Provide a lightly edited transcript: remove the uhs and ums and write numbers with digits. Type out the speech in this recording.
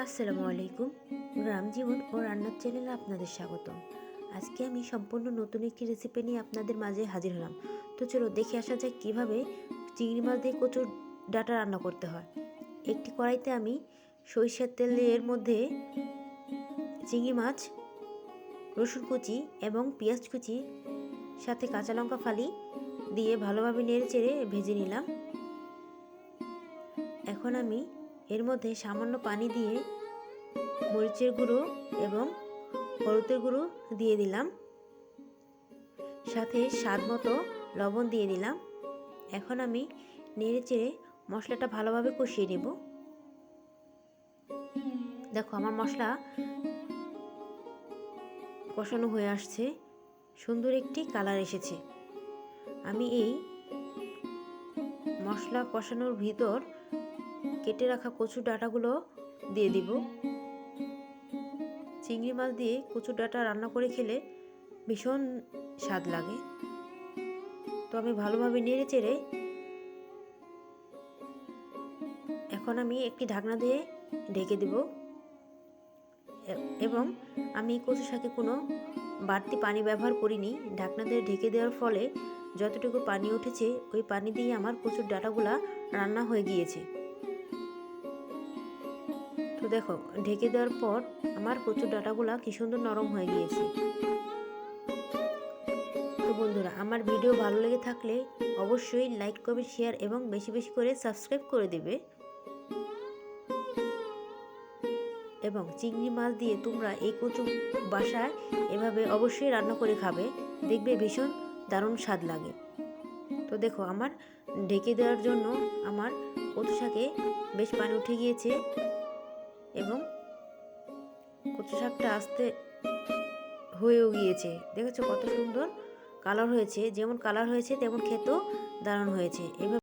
আসসালামু আলাইকুম। গ্রাম জীবন ও রান্নার চ্যানেলে আপনাদের স্বাগতম। আজকে আমি সম্পূর্ণ নতুন একটি রেসিপি নিয়ে আপনাদের মাঝে হাজির হলাম। তো চলো দেখে আসা যাক কীভাবে চিংড়ি মাছ দিয়ে কচুর ডাঁটা রান্না করতে হয়। একটি কড়াইতে আমি সরিষার তেলের মধ্যে চিংড়ি মাছ, রসুন কুচি এবং পেঁয়াজ কুচি সাথে কাঁচা লঙ্কা ফালি দিয়ে ভালোভাবে নেড়ে চেড়ে ভেজে নিলাম। এখন আমি এর মধ্যে সামান্য পানি দিয়ে মরিচের গুঁড়ো এবং হলুদের গুঁড়ো দিয়ে দিলাম, সাথে স্বাদ মতো লবণ দিয়ে দিলাম। এখন আমি নেড়ে চেড়ে মশলাটা ভালোভাবে কষিয়ে নেব। দেখো আমার মশলা কষানো হয়ে আসছে, সুন্দর একটি কালার এসেছে। আমি এই মশলা কষানোর ভিতর কেটে রাখা কচুর ডাঁটাগুলো দিয়ে দিব। চিংড়ি মাছ দিয়ে কচুর ডাঁটা রান্না করে খেলে ভীষণ স্বাদ লাগে। তো আমি ভালোভাবে নেড়ে চেড়ে এখন আমি একটি ঢাকনা দিয়ে ঢেকে দেব এবং আমি কচু শাকে কোনো বাড়তি পানি ব্যবহার করিনি। ঢাকনা দিয়ে ঢেকে দেওয়ার ফলে যতটুকু পানি উঠেছে ওই পানি দিয়ে আমার কচুর ডাঁটাগুলা রান্না হয়ে গিয়েছে। তো দেখো ঢেকে দেওয়ার পর আমার কচুর ডাঁটাগুলা কি সুন্দর নরম হয়ে গিয়েছে। তো বন্ধুরা, আমার ভিডিও ভালো লেগে থাকলে অবশ্যই লাইক, কমেন্ট, শেয়ার এবং বেশি বেশি করে সাবস্ক্রাইব করে দেবে। এবং চিংড়ি মাছ দিয়ে তোমরা এই কচু বাসায় এভাবে অবশ্যই রান্না করে খাবে, দেখবে ভীষণ দারুণ স্বাদ লাগে। তো দেখো আমার ঢেকে দেওয়ার জন্য আমার কচু শাকে বেশ পানি উঠে গিয়েছে এবং কচু শাকটা আস্তে হয়েও গিয়েছে। দেখেছো কত সুন্দর কালার হয়েছে, যেমন কালার হয়েছে তেমন খেতেও দারুণ হয়েছে। এভাবে